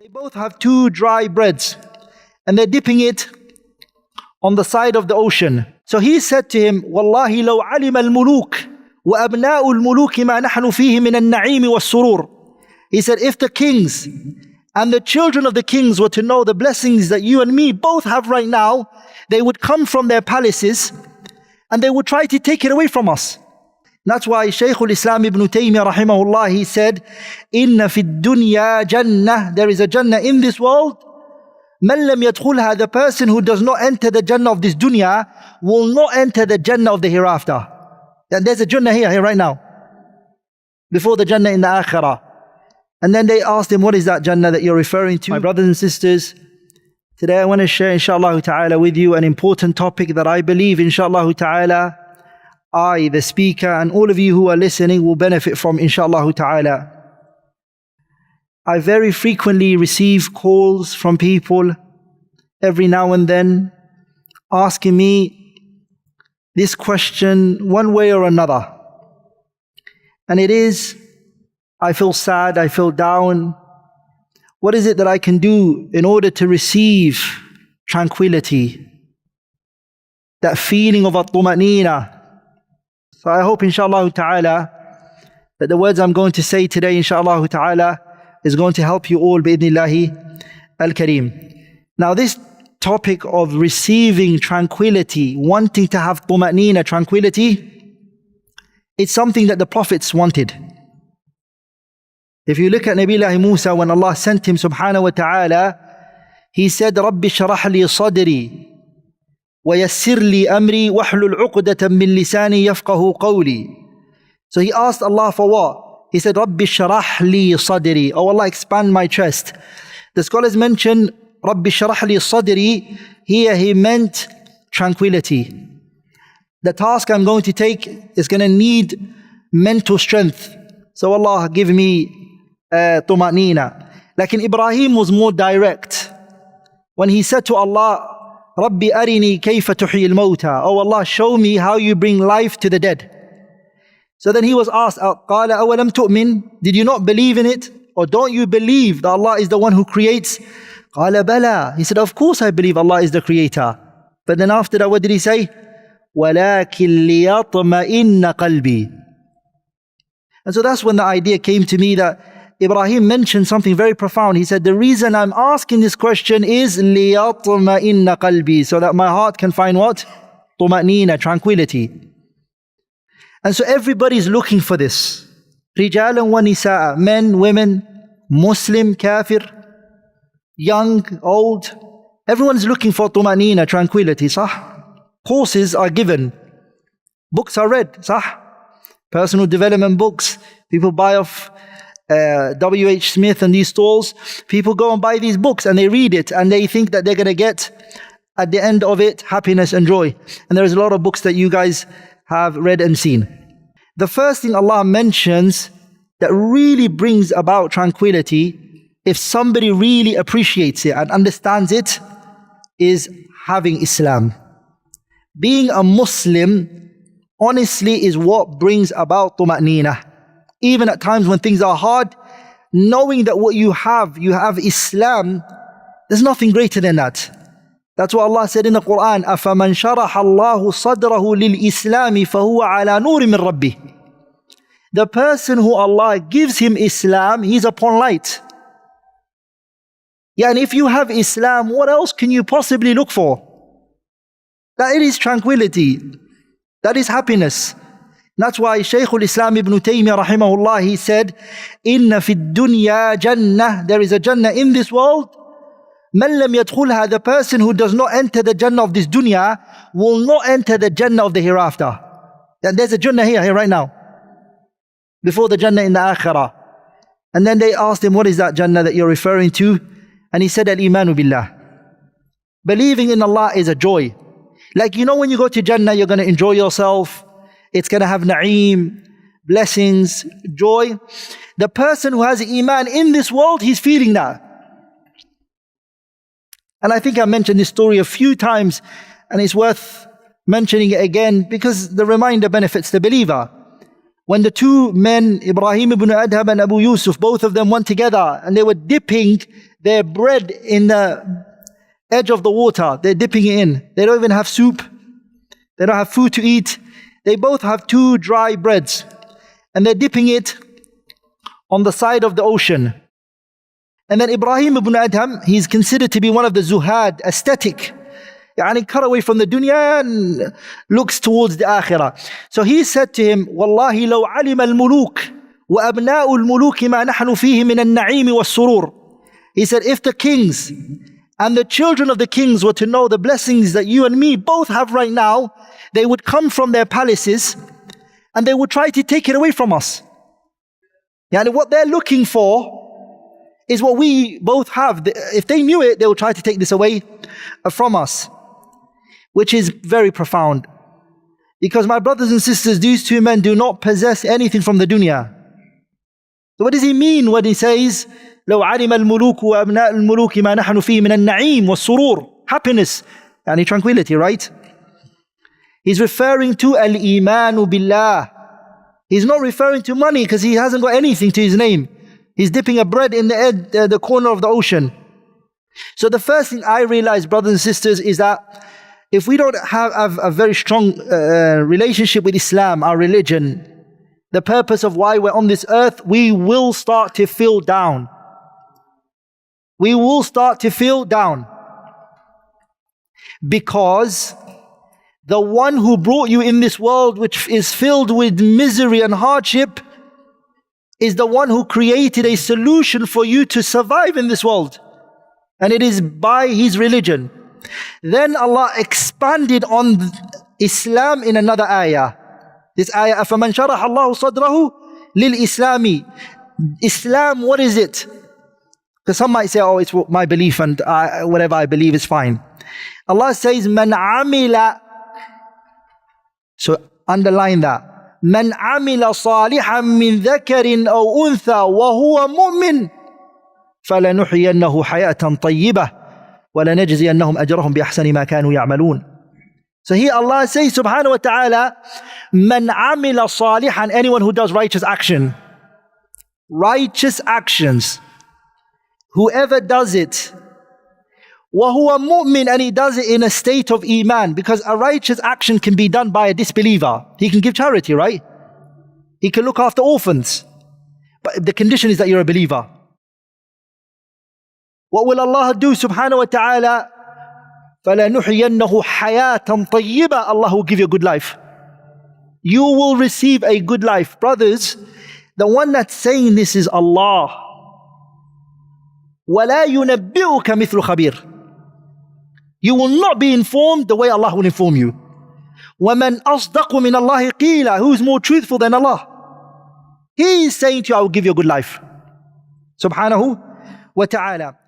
They both have two dry breads and they're dipping it on the side of the ocean. So he said to him, Wallahi law alima al-muluk wa abna'u al-muluki ma nahnu fihi min al-na'imi was-surur. He said, if the kings and the children of the kings were to know the blessings that you and me both have right now, they would come from their palaces and they would try to take it away from us. That's why Shaykh al-Islam Ibn Taymiyyah rahimahullah, he said, Inna fi dunya Jannah, there is a Jannah in this world. Man lam yadkhulha, the person who does not enter the Jannah of this dunya will not enter the Jannah of the hereafter. And there's a Jannah here right now, before the Jannah in the Akhirah. And then they asked him, what is that Jannah that you're referring to? My brothers and sisters, today I want to share inshallah ta'ala with you an important topic that I believe inshallah ta'ala I, the speaker, and all of you who are listening will benefit from inshallah ta'ala. I very frequently receive calls from people every now and then asking me this question one way or another. And it is, I feel sad, I feel down. What is it that I can do in order to receive tranquility? That feeling of at-tuma'nina. So I hope inshallah ta'ala that the words I'm going to say today inshallah ta'ala is going to help you all bi'idhnillahi al-kareem. Now this topic of receiving tranquility, wanting to have tuma'nina, tranquility, it's something that the prophets wanted. If you look at Nabiullah Musa, when Allah sent him subhanahu wa ta'ala, he said, Rabbi shrah li sadri وَيَسِّرْ لِي أَمْرِي وَحْلُلْ عُقْدَةً مِّن لِسَانِي يَفْقَهُ قَوْلِي. So he asked Allah for what? He said, رَبِّ اشْرَحْ لِي صَدْرِي. Oh Allah, expand my chest. The scholars mention رَبِّ اشْرَحْ لِي صَدْرِي. Here he meant tranquility. The task I'm going to take is going to need mental strength. So Allah give me tuma'nina. Like Ibrahim was more direct. When he said to Allah, Rabbi arini kayfa tuhyi al-mawta. Oh Allah, show me how you bring life to the dead. So then he was asked, قال أولم تؤمن? Did you not believe in it? Or don't you believe that Allah is the one who creates? قال بلى. He said, of course I believe Allah is the creator. But then after that, what did he say? ولكن ليطمئن قلبي. And so that's when the idea came to me that Ibrahim mentioned something very profound. He said, the reason I'm asking this question is لِيَطْمَئِنَّ قَلْبِي, so that my heart can find what? طُمَأْنِينَ, tranquility. And so everybody's looking for this. رِجَالًا وَنِسَاءً, men, women, Muslim, kafir, young, old. Everyone's looking for طُمَأْنِينَ, tranquility. صح? Courses are given. Books are read. صح? Personal development books. People buy off W.H. Smith and these stalls. People go and buy these books and they read it and they think that they're going to get at the end of it happiness and joy. And there's a lot of books that you guys have read and seen. The first thing Allah mentions that really brings about tranquility, if somebody really appreciates it and understands it, is having Islam. Being a Muslim honestly is what brings about tuma'nina. Even at times when things are hard, knowing that what you have Islam, there's nothing greater than that. That's what Allah said in the Quran, أَفَمَنْ شَرَحَ اللَّهُ صَدْرَهُ لِلْإِسْلَامِ فَهُوَ عَلَى نُورٍ مِّن رَبِّهِ. The person who Allah gives him Islam, he's upon light. Yeah, and if you have Islam, what else can you possibly look for? That is tranquility. That is happiness. That's why Shaykh al-Islam Ibn Taymiyyah rahimahullah, he said, Inna fi dunya Jannah, there is a Jannah in this world. Man lam yadkhulha, the person who does not enter the Jannah of this dunya will not enter the Jannah of the hereafter. And there's a Jannah here right now, before the Jannah in the Akhirah. And then they asked him, what is that Jannah that you're referring to? And he said, al-imanu billah. Believing in Allah is a joy. Like, you know, when you go to Jannah, you're going to enjoy yourself. It's going to have na'eem, blessings, joy. The person who has iman in this world, he's feeling that. And I think I mentioned this story a few times, and it's worth mentioning it again because the reminder benefits the believer. When the two men, Ibrahim ibn Adham and Abu Yusuf, both of them went together and they were dipping their bread in the edge of the water. They're dipping it in. They don't even have soup. They don't have food to eat. They both have two dry breads. And they're dipping it on the side of the ocean. And then Ibrahim ibn Adham, he's considered to be one of the zuhad, aesthetic. Yani cut away from the dunya and looks towards the akhirah. So he said to him, Wallahi law alima al-muluk wa abna'u al-muluki ma nahnu fihi min al-na'im wa surur. He said, if the kings and the children of the kings were to know the blessings that you and me both have right now, they would come from their palaces and they would try to take it away from us. Yani what they're looking for is what we both have. If they knew it, they would try to take this away from us. Which is very profound. Because my brothers and sisters, these two men do not possess anything from the dunya. So what does he mean when he says, لو علم الملوك وأبناء الملوك ما نحن فيه من النعيم والسرور? Happiness, and tranquility, right? He's referring to al-imanu billah. He's not referring to money because he hasn't got anything to his name. He's dipping a bread in the corner of the ocean. So the first thing I realize, brothers and sisters, is that if we don't have a very strong relationship with Islam, our religion, the purpose of why we're on this earth, we will start to feel down. We will start to feel down. Because the one who brought you in this world, which is filled with misery and hardship, is the one who created a solution for you to survive in this world. And it is by His religion. Then Allah expanded on Islam in another ayah. This ayah, أَفَمَنْ شَرَحَ اللَّهُ صَدْرَهُ لِلْإِسْلَامِ. Islam, what is it? Because some might say, oh, it's my belief and whatever I believe is fine. Allah says, مَنْ عَمِلَ. So underline that. مَنْ عَمِلَ صَالِحًا مِنْ ذَكَرٍ أَوْ أُنْثَى وَهُوَ مُؤْمِنٌ فَلَنُحْيِيَنَّهُ حَيَاةً طَيِّبَةً وَلَنَجْزِيَنَّهُمْ أَجْرَهُمْ بِأَحْسَنِ مَا كَانُوا يَعْمَلُونَ. So here Allah says subhanahu wa ta'ala, مَنْ عَمِلَ صَالِحًا, anyone who does righteous action. Righteous actions. Whoever does it, وَهُوَ مُؤْمِنٌ, and he does it in a state of iman, because a righteous action can be done by a disbeliever. He can give charity, right? He can look after orphans. But the condition is that you're a believer. What will Allah do subhanahu wa ta'ala? فَلَنُحْيَنَّهُ حَيَاةً طَيِّبَةً. Allah will give you a good life. You will receive a good life. Brothers, the one that's saying this is Allah. وَلَا يُنَبِّئُكَ مِثْلُ خَبِيرٍ. You will not be informed the way Allah will inform you. وَمَنْ أَصْدَقُ مِنَ اللَّهِ قِيلًا. Who is more truthful than Allah? He is saying to you, I will give you a good life. Subhanahu wa ta'ala.